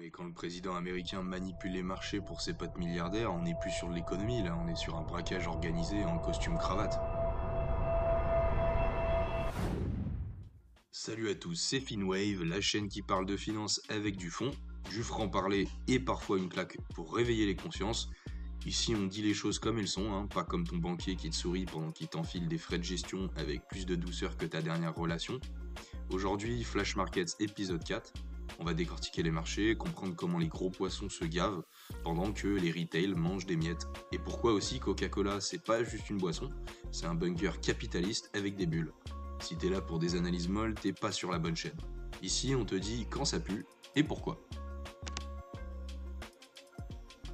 mais quand le président américain manipule les marchés pour ses potes milliardaires, on n'est plus sur de l'économie, là, on est sur un braquage organisé en costume-cravate. Salut à tous, c'est Finwave, la chaîne qui parle de finance avec du fond, du franc-parler et parfois une claque pour réveiller les consciences. Ici, on dit les choses comme elles sont, hein, pas comme ton banquier qui te sourit pendant qu'il t'enfile des frais de gestion avec plus de douceur que ta dernière relation. Aujourd'hui, Flash Markets épisode 4. On va décortiquer les marchés, comprendre comment les gros poissons se gavent pendant que les retails mangent des miettes. Et pourquoi aussi Coca-Cola, c'est pas juste une boisson, c'est un bunker capitaliste avec des bulles. Si t'es là pour des analyses molles, t'es pas sur la bonne chaîne. Ici, on te dit quand ça pue et pourquoi.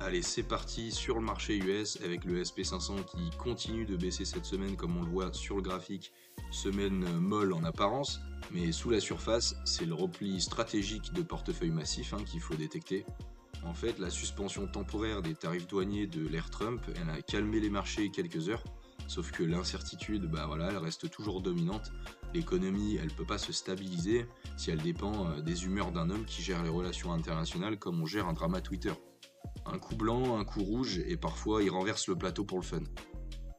Allez, c'est parti sur le marché US avec le SP500 qui continue de baisser cette semaine comme on le voit sur le graphique. Semaine molle en apparence, mais sous la surface, c'est le repli stratégique de portefeuille massif qu'il faut détecter. En fait, la suspension temporaire des tarifs douaniers de l'ère Trump, elle a calmé les marchés quelques heures, sauf que l'incertitude, elle reste toujours dominante. L'économie, elle peut pas se stabiliser si elle dépend des humeurs d'un homme qui gère les relations internationales comme on gère un drama Twitter. Un coup blanc, un coup rouge, et parfois il renverse le plateau pour le fun.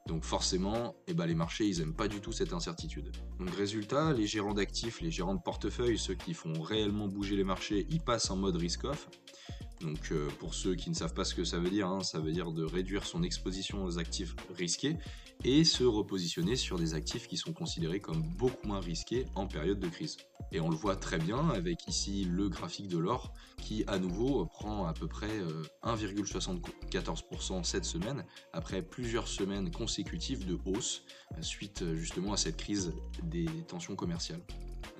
Donc forcément, les marchés, ils aiment pas du tout cette incertitude. Donc résultat, les gérants d'actifs, les gérants de portefeuille, ceux qui font réellement bouger les marchés, ils passent en mode risk-off. Donc pour ceux qui ne savent pas ce que ça veut dire de réduire son exposition aux actifs risqués et se repositionner sur des actifs qui sont considérés comme beaucoup moins risqués en période de crise. Et on le voit très bien avec ici le graphique de l'or qui à nouveau prend à peu près 1,74% cette semaine après plusieurs semaines consécutives de hausse suite justement à cette crise des tensions commerciales.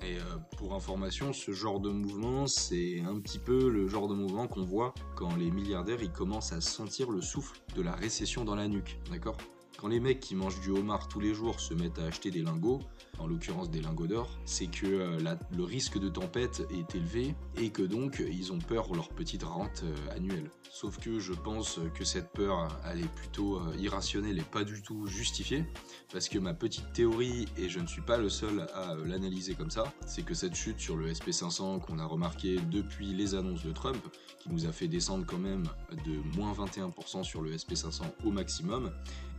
Et pour information, ce genre de mouvement, c'est un petit peu le genre de mouvement qu'on voit quand les milliardaires ils commencent à sentir le souffle de la récession dans la nuque, d'accord ? Quand les mecs qui mangent du homard tous les jours se mettent à acheter des lingots, en l'occurrence des lingots d'or, c'est que le risque de tempête est élevé et que donc ils ont peur pour leur petite rente annuelle. Sauf que je pense que cette peur, elle est plutôt irrationnelle et pas du tout justifiée, parce que ma petite théorie, et je ne suis pas le seul à l'analyser comme ça, c'est que cette chute sur le SP500 qu'on a remarqué depuis les annonces de Trump, qui nous a fait descendre quand même de moins 21% sur le SP500 au maximum,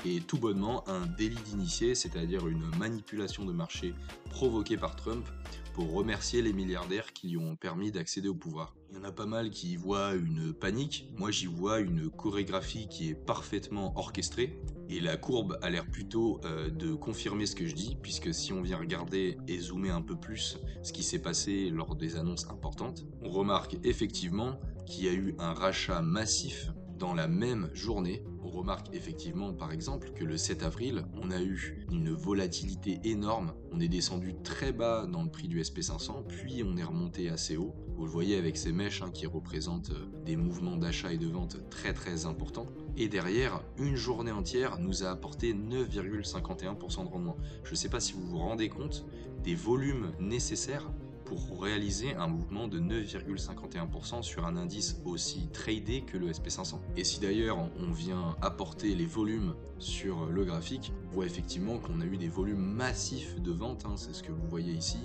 est tout bonnement un délit d'initié, c'est-à-dire une manipulation de marché provoquée par Trump pour remercier les milliardaires qui lui ont permis d'accéder au pouvoir. Il y en a pas mal qui y voient une panique, moi j'y vois une chorégraphie qui est parfaitement orchestrée, et la courbe a l'air plutôt de confirmer ce que je dis, puisque si on vient regarder et zoomer un peu plus ce qui s'est passé lors des annonces importantes, on remarque effectivement qu'il y a eu un rachat massif dans la même journée. On remarque effectivement par exemple que le 7 avril, on a eu une volatilité énorme, on est descendu très bas dans le prix du SP500, puis on est remonté assez haut. Vous le voyez avec ces mèches qui représentent des mouvements d'achat et de vente très très importants. Et derrière, une journée entière nous a apporté 9,51% de rendement. Je ne sais pas si vous vous rendez compte des volumes nécessaires pour réaliser un mouvement de 9,51% sur un indice aussi tradé que le SP500. Et si d'ailleurs on vient apporter les volumes sur le graphique, on voit effectivement qu'on a eu des volumes massifs de vente, c'est ce que vous voyez ici,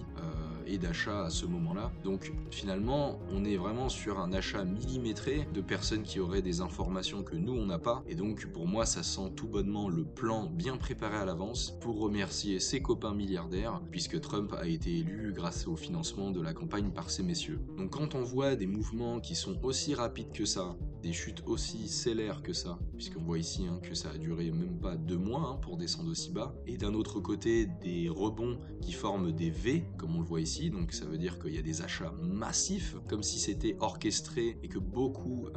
et d'achat à ce moment-là. Donc finalement, on est vraiment sur un achat millimétré de personnes qui auraient des informations que nous on n'a pas. Et donc pour moi, ça sent tout bonnement le plan bien préparé à l'avance pour remercier ses copains milliardaires, puisque Trump a été élu grâce au financement de la campagne par ces messieurs. Donc quand on voit des mouvements qui sont aussi rapides que ça, des chutes aussi célères que ça, puisqu'on voit ici que ça a duré même pas 2 mois pour descendre aussi bas, et d'un autre côté des rebonds qui forment des V, comme on le voit ici, donc ça veut dire qu'il y a des achats massifs, comme si c'était orchestré et que beaucoup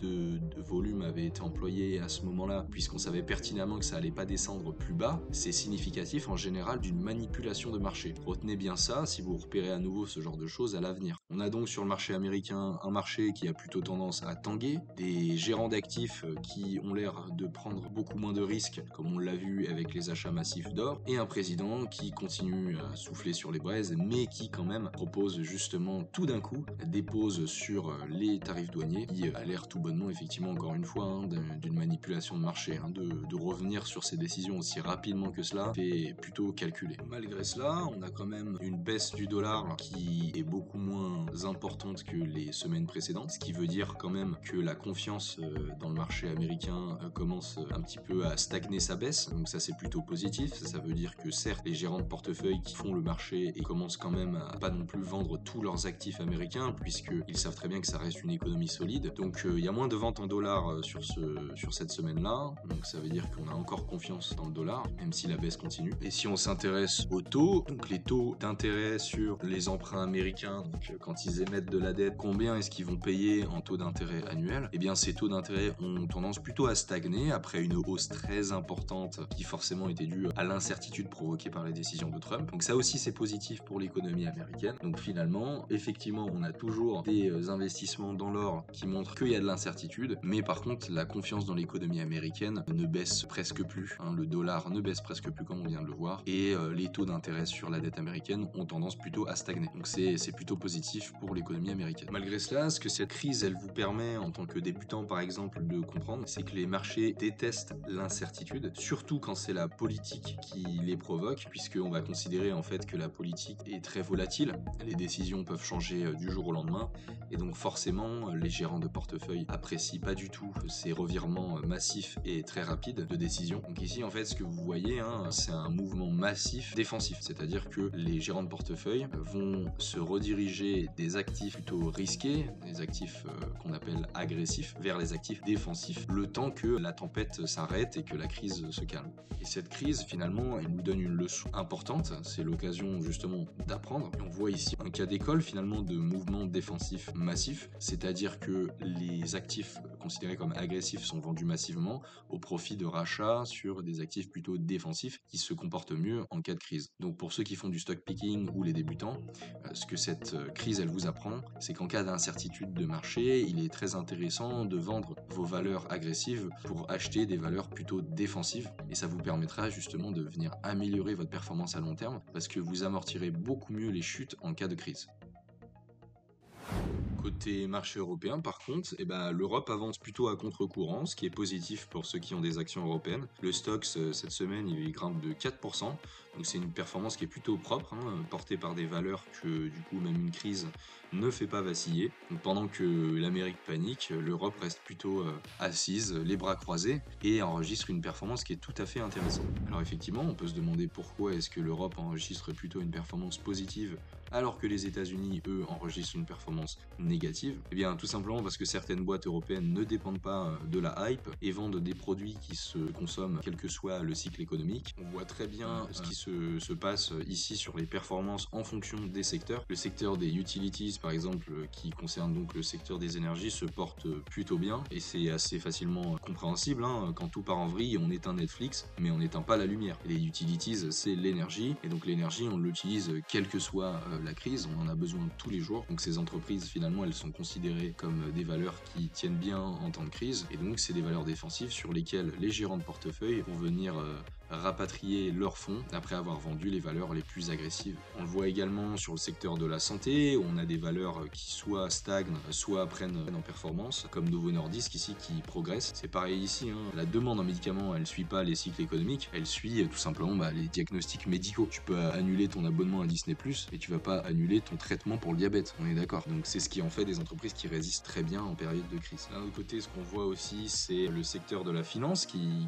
de volume avait été employé à ce moment-là, puisqu'on savait pertinemment que ça allait pas descendre plus bas. C'est significatif en général d'une manipulation de marché. Retenez bien ça si vous repérez à nouveau ce genre de choses à l'avenir. On a donc sur le marché américain un marché qui a plutôt tendance à tanguer, des gérants d'actifs qui ont l'air de prendre beaucoup moins de risques, comme on l'a vu avec les achats massifs d'or, et un président qui continue à souffler sur les braises, mais qui qui quand même propose justement tout d'un coup des pauses sur les tarifs douaniers qui a l'air tout bonnement effectivement encore une fois d'une manipulation de marché, de revenir sur ces décisions aussi rapidement que cela fait plutôt calculé. Malgré cela, on a quand même une baisse du dollar qui est beaucoup moins importante que les semaines précédentes, ce qui veut dire quand même que la confiance dans le marché américain commence un petit peu à stagner sa baisse, donc ça c'est plutôt positif. Ça veut dire que certes les gérants de portefeuille qui font le marché et commencent quand même à pas non plus vendre tous leurs actifs américains, puisqu'ils savent très bien que ça reste une économie solide, donc il y a moins de ventes en dollars sur cette semaine-là, donc ça veut dire qu'on a encore confiance dans le dollar, même si la baisse continue. Et si on s'intéresse aux taux, donc les taux d'intérêt sur les emprunts américains, donc quand ils émettent de la dette, combien est-ce qu'ils vont payer en taux d'intérêt annuel? Eh bien ces taux d'intérêt ont tendance plutôt à stagner après une hausse très importante qui forcément était due à l'incertitude provoquée par les décisions de Trump. Donc ça aussi c'est positif pour l'économie américaine. Donc finalement, effectivement, on a toujours des investissements dans l'or qui montrent qu'il y a de l'incertitude, mais par contre la confiance dans l'économie américaine ne baisse presque plus. Le dollar ne baisse presque plus comme on vient de le voir, et les taux d'intérêt sur la dette américaine ont tendance plutôt à stagner. Donc c'est plutôt positif pour l'économie américaine. Malgré cela, ce que cette crise elle vous permet en tant que débutant par exemple de comprendre, c'est que les marchés détestent l'incertitude, surtout quand c'est la politique qui les provoque, puisqu'on va considérer en fait que la politique est très volatile, les décisions peuvent changer du jour au lendemain, et donc forcément les gérants de portefeuille apprécient pas du tout ces revirements massifs et très rapides de décisions. Donc ici en fait ce que vous voyez, c'est un mouvement massif défensif, c'est-à-dire que les gérants de portefeuille vont se rediriger des actifs plutôt risqués, des actifs qu'on appelle agressifs, vers les actifs défensifs, le temps que la tempête s'arrête et que la crise se calme. Et cette crise finalement elle nous donne une leçon importante, c'est l'occasion justement d'apprendre. Et on voit ici un cas d'école finalement de mouvement défensif massif, c'est-à-dire que les actifs considérés comme agressifs sont vendus massivement au profit de rachats sur des actifs plutôt défensifs qui se comportent mieux en cas de crise. Donc pour ceux qui font du stock picking ou les débutants, ce que cette crise elle vous apprend, c'est qu'en cas d'incertitude de marché, il est très intéressant de vendre vos valeurs agressives pour acheter des valeurs plutôt défensives, et ça vous permettra justement de venir améliorer votre performance à long terme parce que vous amortirez beaucoup mieux les chutes en cas de crise. Côté marché européen, par contre, l'Europe avance plutôt à contre-courant, ce qui est positif pour ceux qui ont des actions européennes. Le Stoxx, cette semaine, il grimpe de 4%, donc c'est une performance qui est plutôt propre, portée par des valeurs que, du coup, même une crise ne fait pas vaciller. Donc, pendant que l'Amérique panique, l'Europe reste plutôt assise, les bras croisés, et enregistre une performance qui est tout à fait intéressante. Alors effectivement, on peut se demander pourquoi est-ce que l'Europe enregistre plutôt une performance positive alors que les États-Unis, eux, enregistrent une performance négative. Eh bien, tout simplement parce que certaines boîtes européennes ne dépendent pas de la hype et vendent des produits qui se consomment quel que soit le cycle économique. On voit très bien ce qui se passe ici sur les performances en fonction des secteurs. Le secteur des utilities, par exemple, qui concerne donc le secteur des énergies, se porte plutôt bien, et c'est assez facilement compréhensible. Quand tout part en vrille, on éteint Netflix, mais on n'éteint pas la lumière. Les utilities, c'est l'énergie, et donc l'énergie, on l'utilise quelle que soit la crise, on en a besoin tous les jours. Donc ces entreprises, finalement, elles sont considérées comme des valeurs qui tiennent bien en temps de crise, et donc c'est des valeurs défensives sur lesquelles les gérants de portefeuille vont venir rapatrier leurs fonds après avoir vendu les valeurs les plus agressives. On le voit également sur le secteur de la santé, où on a des valeurs qui soit stagnent, soit prennent en performance, comme Novo Nordisk ici qui progresse. C'est pareil ici, la demande en médicaments, elle suit pas les cycles économiques, elle suit tout simplement les diagnostics médicaux. Tu peux annuler ton abonnement à Disney+, et tu vas pas annuler ton traitement pour le diabète, on est d'accord. Donc c'est ce qui en fait des entreprises qui résistent très bien en période de crise. D'un autre côté, ce qu'on voit aussi, c'est le secteur de la finance qui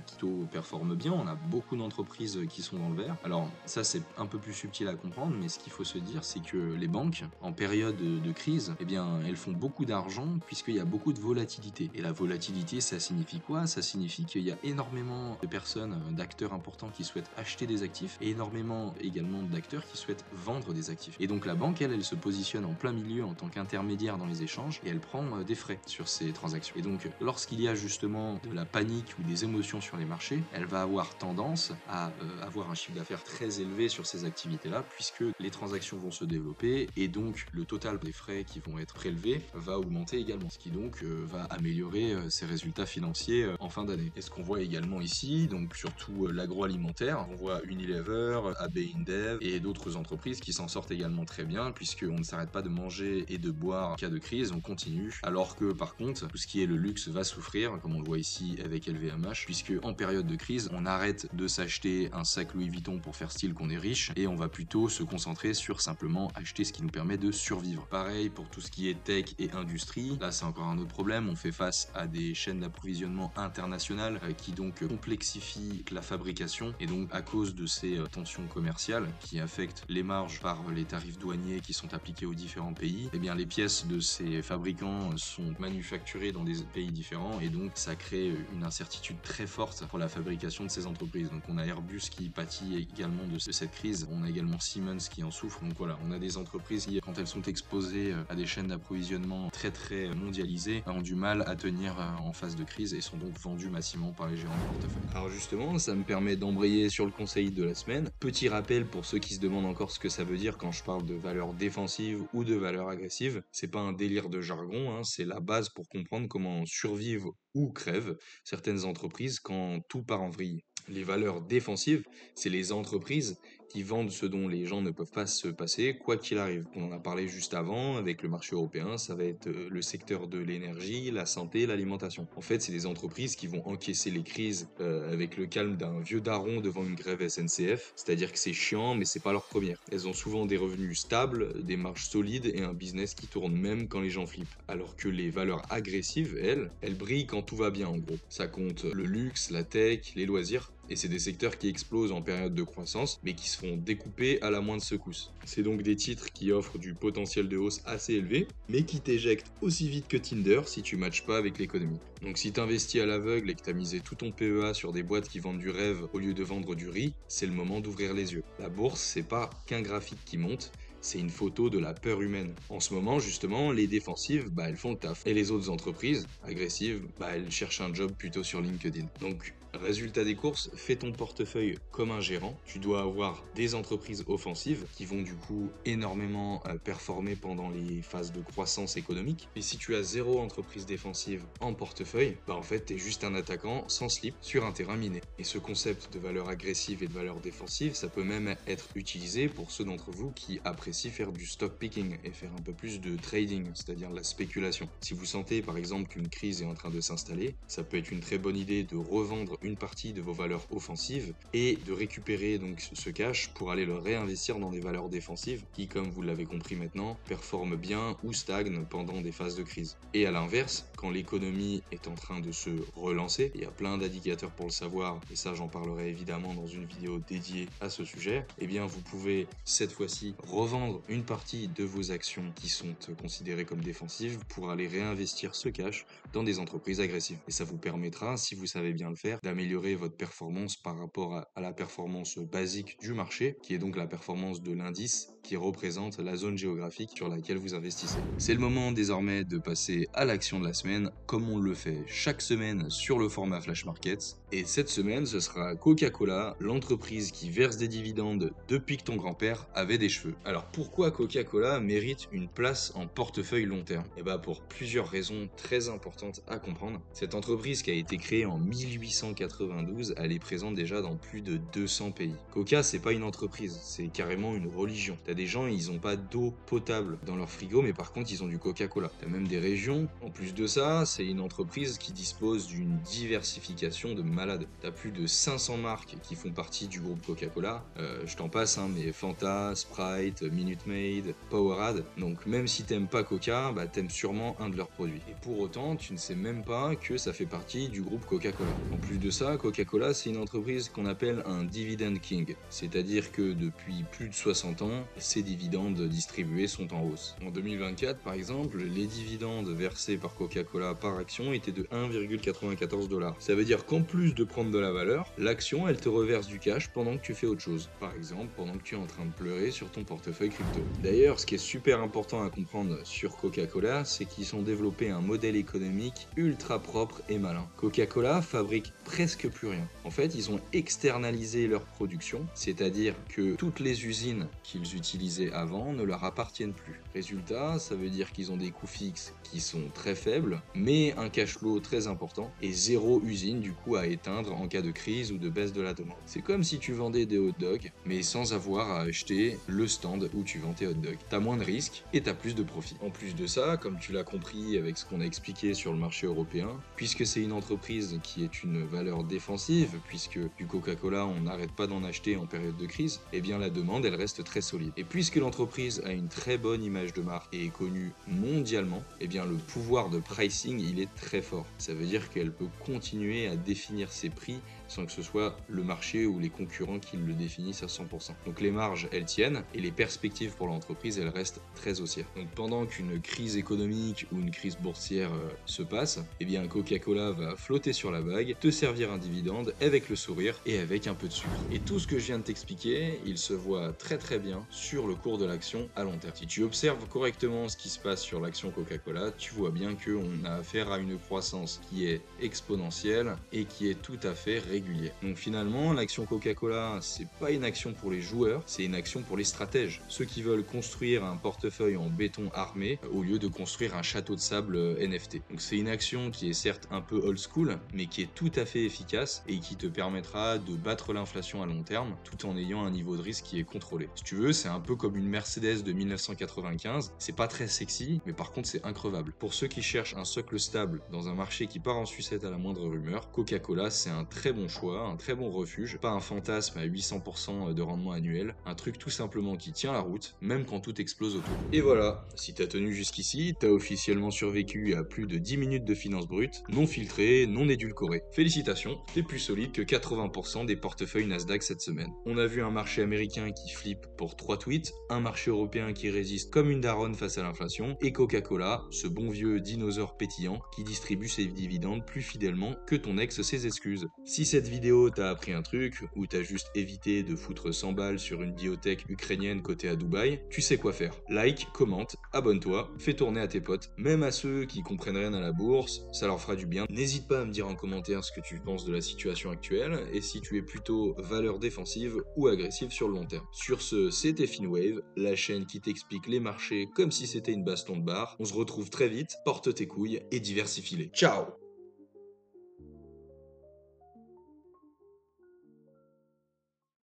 performe bien. On a beaucoup d'entreprises qui sont dans le vert. Alors ça c'est un peu plus subtil à comprendre, mais ce qu'il faut se dire, c'est que les banques en période de crise, eh bien elles font beaucoup d'argent puisqu'il y a beaucoup de volatilité. Et la volatilité, ça signifie quoi? Ça signifie qu'il y a énormément de personnes, d'acteurs importants qui souhaitent acheter des actifs, et énormément également d'acteurs qui souhaitent vendre des actifs. Et donc la banque, elle se positionne en plein milieu en tant qu'intermédiaire dans les échanges, et elle prend des frais sur ces transactions. Et donc lorsqu'il y a justement de la panique ou des émotions sur les marchés, elle va avoir tendance tendance à avoir un chiffre d'affaires très élevé sur ces activités-là, puisque les transactions vont se développer et donc le total des frais qui vont être prélevés va augmenter également, ce qui donc va améliorer ses résultats financiers en fin d'année. Et ce qu'on voit également ici, donc surtout l'agroalimentaire, on voit Unilever, AB InBev et d'autres entreprises qui s'en sortent également très bien, puisqu'on ne s'arrête pas de manger et de boire en cas de crise, on continue, alors que par contre, tout ce qui est le luxe va souffrir, comme on le voit ici avec LVMH, puisque en période de crise, on arrête de s'acheter un sac Louis Vuitton pour faire style qu'on est riche, et on va plutôt se concentrer sur simplement acheter ce qui nous permet de survivre. Pareil pour tout ce qui est tech et industrie, là c'est encore un autre problème, on fait face à des chaînes d'approvisionnement internationales qui donc complexifient la fabrication, et donc à cause de ces tensions commerciales qui affectent les marges par les tarifs douaniers qui sont appliqués aux différents pays, eh bien les pièces de ces fabricants sont manufacturées dans des pays différents, et donc ça crée une incertitude très forte pour la fabrication de ces entreprises. Donc on a Airbus qui pâtit également de cette crise, on a également Siemens qui en souffre, donc voilà, on a des entreprises qui, quand elles sont exposées à des chaînes d'approvisionnement très mondialisées, ont du mal à tenir en phase de crise et sont donc vendues massivement par les gérants de portefeuille. Alors justement, ça me permet d'embrayer sur le conseil de la semaine. Petit rappel pour ceux qui se demandent encore ce que ça veut dire quand je parle de valeur défensive ou de valeur agressive, c'est pas un délire de jargon, hein, c'est la base pour comprendre comment survivent ou crèvent certaines entreprises quand tout part en vrille. Les valeurs défensives, c'est les entreprises qui vendent ce dont les gens ne peuvent pas se passer, quoi qu'il arrive. On en a parlé juste avant, avec le marché européen, ça va être le secteur de l'énergie, la santé, l'alimentation. En fait, c'est des entreprises qui vont encaisser les crises avec le calme d'un vieux daron devant une grève SNCF, c'est-à-dire que c'est chiant, mais c'est pas leur première. Elles ont souvent des revenus stables, des marges solides et un business qui tourne même quand les gens flippent. Alors que les valeurs agressives, elles brillent quand tout va bien en gros. Ça compte le luxe, la tech, les loisirs, et c'est des secteurs qui explosent en période de croissance, mais qui se font découper à la moindre secousse. C'est donc des titres qui offrent du potentiel de hausse assez élevé, mais qui t'éjectent aussi vite que Tinder si tu matches pas avec l'économie. Donc si t'investis à l'aveugle et que t'as misé tout ton PEA sur des boîtes qui vendent du rêve au lieu de vendre du riz, c'est le moment d'ouvrir les yeux. La bourse, c'est pas qu'un graphique qui monte, c'est une photo de la peur humaine. En ce moment, justement, les défensives, elles font le taf. Et les autres entreprises, agressives, elles cherchent un job plutôt sur LinkedIn. Donc, résultat des courses, fais ton portefeuille comme un gérant. Tu dois avoir des entreprises offensives qui vont du coup énormément performer pendant les phases de croissance économique. Et si tu as zéro entreprise défensive en portefeuille, en fait, t'es juste un attaquant sans slip sur un terrain miné. Et ce concept de valeur agressive et de valeur défensive, ça peut même être utilisé pour ceux d'entre vous qui apprécient faire du stock picking et faire un peu plus de trading, c'est-à-dire la spéculation. Si vous sentez par exemple qu'une crise est en train de s'installer, ça peut être une très bonne idée de revendre une partie de vos valeurs offensives et de récupérer donc ce cash pour aller le réinvestir dans des valeurs défensives qui, comme vous l'avez compris maintenant, performent bien ou stagnent pendant des phases de crise. Et à l'inverse, quand l'économie est en train de se relancer, il y a plein d'indicateurs pour le savoir, et ça j'en parlerai évidemment dans une vidéo dédiée à ce sujet, et bien vous pouvez cette fois-ci revendre une partie de vos actions qui sont considérées comme défensives pour aller réinvestir ce cash dans des entreprises agressives. Et ça vous permettra, si vous savez bien le faire, d'améliorer votre performance par rapport à la performance basique du marché, qui est donc la performance de l'indice qui représente la zone géographique sur laquelle vous investissez. C'est le moment désormais de passer à l'action de la semaine, comme on le fait chaque semaine sur le format Flash Markets. Et cette semaine, ce sera Coca-Cola, l'entreprise qui verse des dividendes depuis que ton grand-père avait des cheveux. Alors pourquoi Coca-Cola mérite une place en portefeuille long terme? Pour plusieurs raisons très importantes à comprendre. Cette entreprise qui a été créée en 1892, elle est présente déjà dans plus de 200 pays. Coca, c'est pas une entreprise, c'est carrément une religion. T'as des gens, ils ont pas d'eau potable dans leur frigo, mais par contre, ils ont du Coca-Cola. T'as même des régions. En plus de ça, c'est une entreprise qui dispose d'une diversification de malades. T'as plus de 500 marques qui font partie du groupe Coca-Cola. Je t'en passe, mais Fanta, Sprite, Minute Maid, Powerade. Donc même si t'aimes pas Coca, t'aimes sûrement un de leurs produits. Et pour autant, tu ne sais même pas que ça fait partie du groupe Coca-Cola. En plus de ça, Coca-Cola, c'est une entreprise qu'on appelle un dividend king. C'est-à-dire que depuis plus de 60 ans, ces dividendes distribués sont en hausse. En 2024, par exemple, les dividendes versés par Coca-Cola Coca-Cola par action était de 1,94 $. Ça veut dire qu'en plus de prendre de la valeur, l'action elle te reverse du cash pendant que tu fais autre chose. Par exemple, pendant que tu es en train de pleurer sur ton portefeuille crypto. D'ailleurs, ce qui est super important à comprendre sur Coca-Cola, c'est qu'ils ont développé un modèle économique ultra propre et malin. Coca-Cola fabrique presque plus rien. En fait, ils ont externalisé leur production, c'est-à-dire que toutes les usines qu'ils utilisaient avant ne leur appartiennent plus. Résultat, ça veut dire qu'ils ont des coûts fixes qui sont très faibles, mais un cash flow très important et zéro usine du coup à éteindre en cas de crise ou de baisse de la demande. C'est comme si tu vendais des hot dogs, mais sans avoir à acheter le stand où tu vends tes hot dogs. T'as moins de risques et t'as plus de profit. En plus de ça, comme tu l'as compris avec ce qu'on a expliqué sur le marché européen, puisque c'est une entreprise qui est une valeur défensive, puisque du Coca-Cola on n'arrête pas d'en acheter en période de crise, eh bien la demande elle reste très solide. Et puisque l'entreprise a une très bonne image de marque et est connue mondialement, eh bien le pouvoir de pricing il est très fort. Ça veut dire qu'elle peut continuer à définir ses prix sans que ce soit le marché ou les concurrents qui le définissent à 100%. Donc les marges, elles tiennent et les perspectives pour l'entreprise, elles restent très haussières. Donc pendant qu'une crise économique ou une crise boursière se passe, eh bien Coca-Cola va flotter sur la vague, te servir un dividende avec le sourire et avec un peu de sucre. Et tout ce que je viens de t'expliquer, il se voit très très bien sur le cours de l'action à long terme. Si tu observes correctement ce qui se passe sur l'action Coca-Cola, tu vois bien qu'on a affaire à une croissance qui est exponentielle et qui est tout à fait régulière. Donc finalement, l'action Coca-Cola, c'est pas une action pour les joueurs, c'est une action pour les stratèges. Ceux qui veulent construire un portefeuille en béton armé au lieu de construire un château de sable NFT. Donc c'est une action qui est certes un peu old school, mais qui est tout à fait efficace et qui te permettra de battre l'inflation à long terme tout en ayant un niveau de risque qui est contrôlé. Si tu veux, c'est un peu comme une Mercedes de 1995, c'est pas très sexy, mais par contre c'est increvable. Pour ceux qui cherchent un socle stable dans un marché qui part en sucette à la moindre rumeur, Coca-Cola c'est un très bon choix, un très bon refuge, pas un fantasme à 800% de rendement annuel, un truc tout simplement qui tient la route, même quand tout explose autour. Et voilà, si t'as tenu jusqu'ici, t'as officiellement survécu à plus de 10 minutes de finances brutes, non filtrées, non édulcorées. Félicitations, t'es plus solide que 80% des portefeuilles Nasdaq cette semaine. On a vu un marché américain qui flippe pour 3 tweets, un marché européen qui résiste comme une daronne face à l'inflation, et Coca-Cola, ce bon vieux dinosaure pétillant qui distribue ses dividendes plus fidèlement que ton ex ses excuses. Si cette vidéo t'a appris un truc, ou t'as juste évité de foutre 100 balles sur une biotech ukrainienne cotée à Dubaï, tu sais quoi faire. Like, commente, abonne-toi, fais tourner à tes potes, même à ceux qui comprennent rien à la bourse, ça leur fera du bien. N'hésite pas à me dire en commentaire ce que tu penses de la situation actuelle, et si tu es plutôt valeur défensive ou agressive sur le long terme. Sur ce, c'était Finwave, la chaîne qui t'explique les marchés comme si c'était une baston de bar. On se retrouve très vite, porte tes couilles et diversifie-les. Ciao!